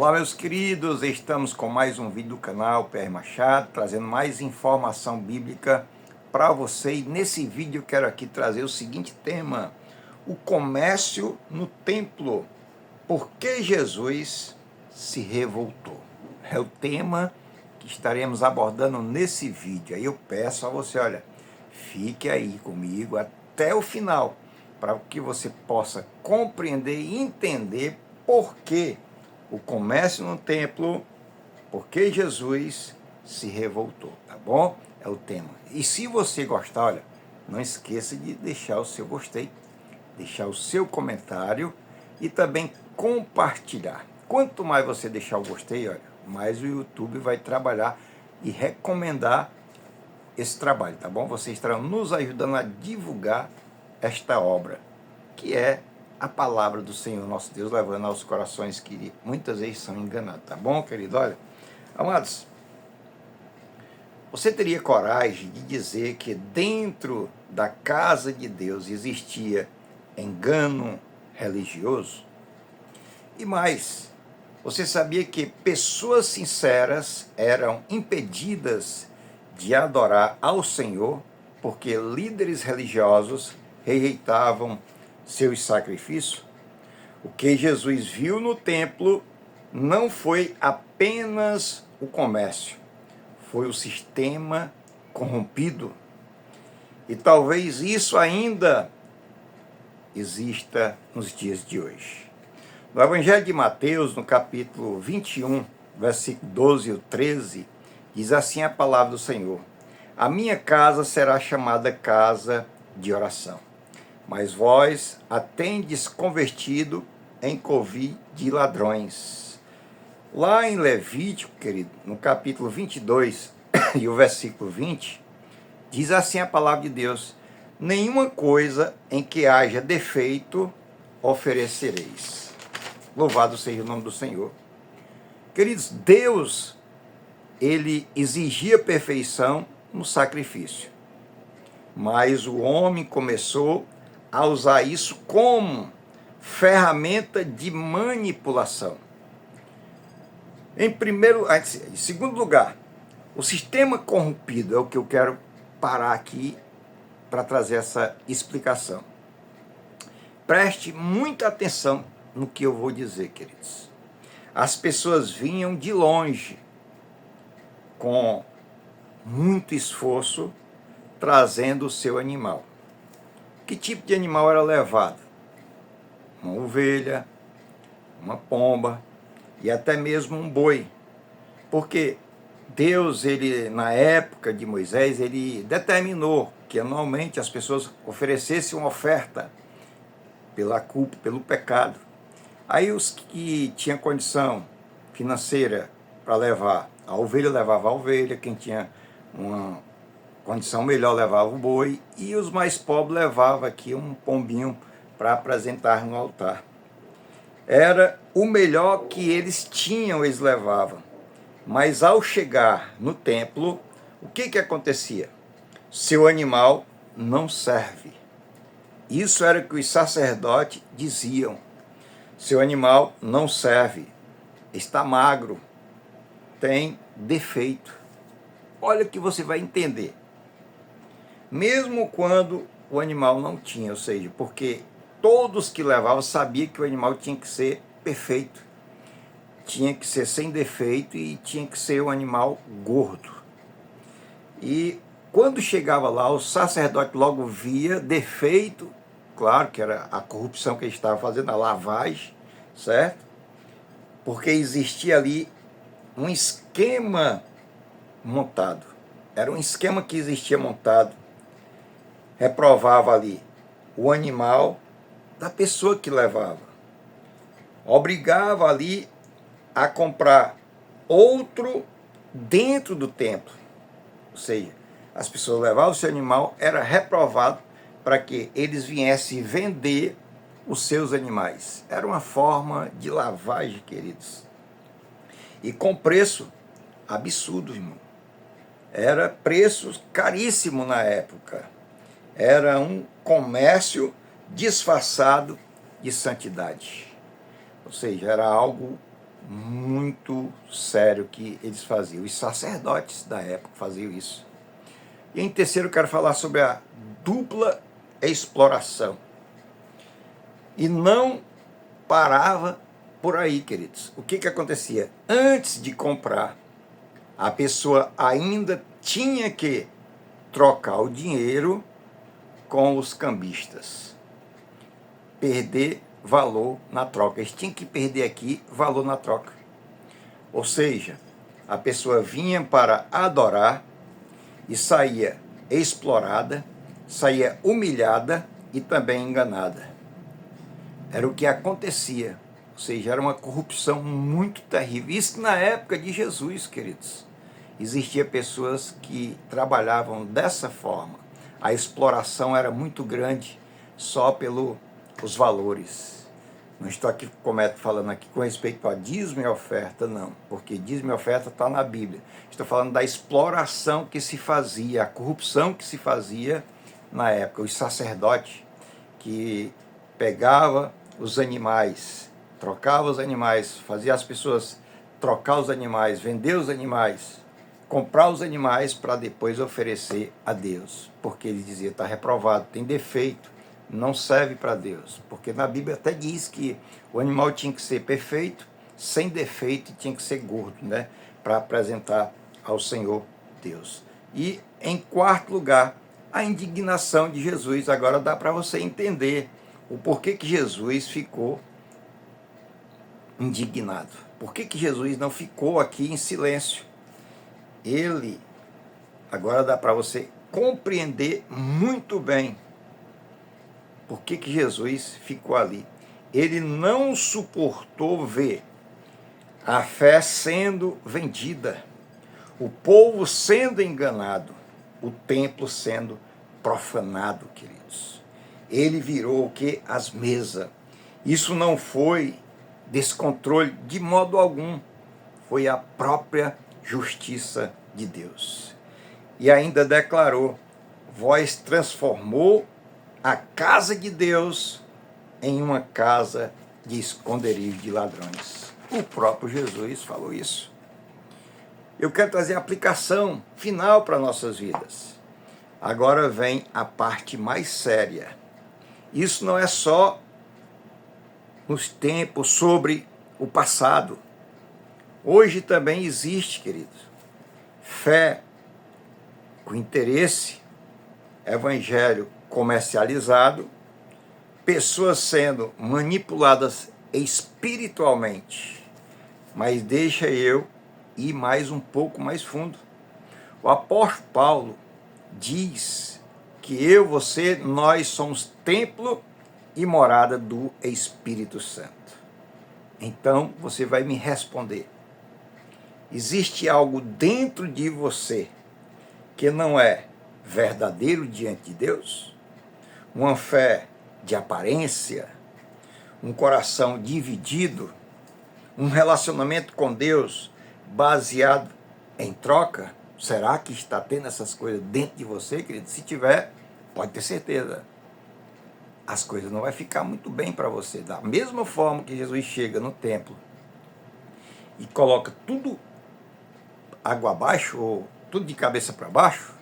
Olá, meus queridos, estamos com mais um vídeo do canal PR Machado, trazendo mais informação bíblica para você. E nesse vídeo eu quero aqui trazer o seguinte tema: o comércio no templo. Por que Jesus se revoltou? É o tema que estaremos abordando nesse vídeo. Aí eu peço a você, olha, fique aí comigo até o final, para que você possa compreender e entender por que o comércio no templo, porque Jesus se revoltou, tá bom? É o tema. E se você gostar, olha, não esqueça de deixar o seu gostei, deixar o seu comentário e também compartilhar. Quanto mais você deixar o gostei, olha, mais o YouTube vai trabalhar e recomendar esse trabalho, tá bom? Vocês estarão nos ajudando a divulgar esta obra, que é a palavra do Senhor nosso Deus, levando aos corações que muitas vezes são enganados, tá bom, querido? Olha, amados, você teria coragem de dizer que dentro da casa de Deus existia engano religioso? E mais, você sabia que pessoas sinceras eram impedidas de adorar ao Senhor porque líderes religiosos rejeitavam seus sacrifícios? O que Jesus viu no templo não foi apenas o comércio, foi o sistema corrompido. E talvez isso ainda exista nos dias de hoje. No Evangelho de Mateus, no capítulo 21, versículo 12 e 13, diz assim a palavra do Senhor: a minha casa será chamada casa de oração, mas vós a tendes convertido em covil de ladrões. Lá em Levítico, querido, no capítulo 22 e o versículo 20, diz assim a palavra de Deus: nenhuma coisa em que haja defeito oferecereis. Louvado seja o nome do Senhor. Queridos, Deus, ele exigia perfeição no sacrifício, mas o homem começou a usar isso como ferramenta de manipulação. Em segundo lugar, o sistema corrompido é o que eu quero parar aqui para trazer essa explicação. Preste muita atenção no que eu vou dizer, queridos. As pessoas vinham de longe, com muito esforço, trazendo o seu animal. Que tipo de animal era levado? Uma ovelha, uma pomba e até mesmo um boi. Porque Deus, ele, na época de Moisés, ele determinou que anualmente as pessoas oferecessem uma oferta pela culpa, pelo pecado. Aí os que tinham condição financeira para levar a ovelha, levava a ovelha, quem tinha uma condição melhor levava o boi, e os mais pobres levavam aqui um pombinho para apresentar no altar. Era o melhor que eles tinham, eles levavam. Mas ao chegar no templo, o que acontecia? Seu animal não serve. Isso era o que os sacerdotes diziam. Seu animal não serve, está magro, tem defeito. Olha o que você vai entender. Mesmo quando o animal não tinha, ou seja, porque todos que levavam sabiam que o animal tinha que ser perfeito, tinha que ser sem defeito e tinha que ser um animal gordo. E quando chegava lá, o sacerdote logo via defeito, claro que era a corrupção que ele estava fazendo, a lavagem, certo? Porque existia ali um esquema montado. Era um esquema que existia montado. Reprovava ali o animal da pessoa que levava. Obrigava ali a comprar outro dentro do templo. Ou seja, as pessoas levavam o seu animal, era reprovado para que eles viessem vender os seus animais. Era uma forma de lavagem, queridos. E com preço absurdo, irmão. Era preço caríssimo na época. Era um comércio disfarçado de santidade. Ou seja, era algo muito sério que eles faziam. Os sacerdotes da época faziam isso. E em terceiro, eu quero falar sobre a dupla exploração. E não parava por aí, queridos. O que acontecia? Antes de comprar, a pessoa ainda tinha que trocar o dinheiro com os cambistas. Perder valor na troca. Eles tinham que perder aqui valor na troca. Ou seja, a pessoa vinha para adorar e saía explorada, saía humilhada e também enganada. Era o que acontecia. Ou seja, era uma corrupção muito terrível. Isso na época de Jesus, queridos. Existiam pessoas que trabalhavam dessa forma. A exploração era muito grande só pelos valores. Não estou aqui falando aqui com respeito a dízimo e oferta, não. Porque dízimo e oferta está na Bíblia. Estou falando da exploração que se fazia, a corrupção que se fazia na época. Os sacerdotes que pegavam os animais, trocava os animais, fazia as pessoas trocar os animais, vender os animais, comprar os animais para depois oferecer a Deus, porque ele dizia, está reprovado, tem defeito, não serve para Deus, porque na Bíblia até diz que o animal tinha que ser perfeito, sem defeito e tinha que ser gordo, né, para apresentar ao Senhor Deus. E em quarto lugar, a indignação de Jesus. Agora dá para você entender o porquê que Jesus ficou indignado. Por que Jesus não ficou aqui em silêncio? Ele, agora dá para você compreender muito bem por que Jesus ficou ali. Ele não suportou ver a fé sendo vendida, o povo sendo enganado, o templo sendo profanado, queridos. Ele virou o que? As mesas. Isso não foi descontrole de modo algum, foi a própria justiça de Deus. E ainda declarou, vós transformou a casa de Deus em uma casa de esconderijo de ladrões. O próprio Jesus falou isso. Eu quero trazer a aplicação final para nossas vidas. Agora vem a parte mais séria. Isso não é só nos tempos sobre o passado. Hoje também existe, queridos, fé com interesse, evangelho comercializado, pessoas sendo manipuladas espiritualmente. Mas deixa eu ir mais um pouco mais fundo. O apóstolo Paulo diz que eu, você, nós somos templo e morada do Espírito Santo. Então você vai me responder. Existe algo dentro de você que não é verdadeiro diante de Deus? Uma fé de aparência, um coração dividido, um relacionamento com Deus baseado em troca? Será que está tendo essas coisas dentro de você, querido? Se tiver, pode ter certeza. As coisas não vai ficar muito bem para você. Da mesma forma que Jesus chega no templo e coloca tudo água abaixo, ou tudo de cabeça para baixo,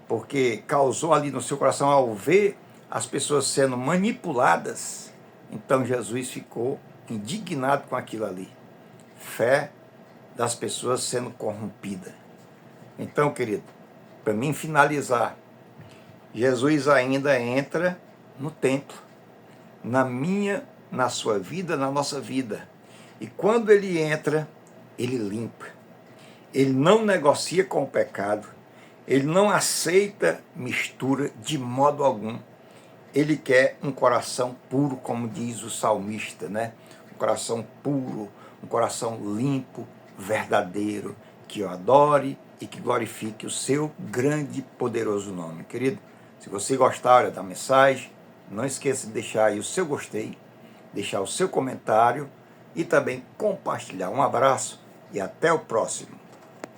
porque causou ali no seu coração ao ver as pessoas sendo manipuladas, então Jesus ficou indignado com aquilo ali. Fé das pessoas sendo corrompida. Então, querido, para mim finalizar, Jesus ainda entra no templo, na sua vida, na nossa vida. E quando ele entra, ele limpa. Ele não negocia com o pecado. Ele não aceita mistura de modo algum. Ele quer um coração puro, como diz o salmista, né? Um coração puro, um coração limpo, verdadeiro, que o adore e que glorifique o seu grande e poderoso nome. Querido, se você gostar da mensagem, não esqueça de deixar aí o seu gostei, deixar o seu comentário e também compartilhar. Um abraço e até o próximo.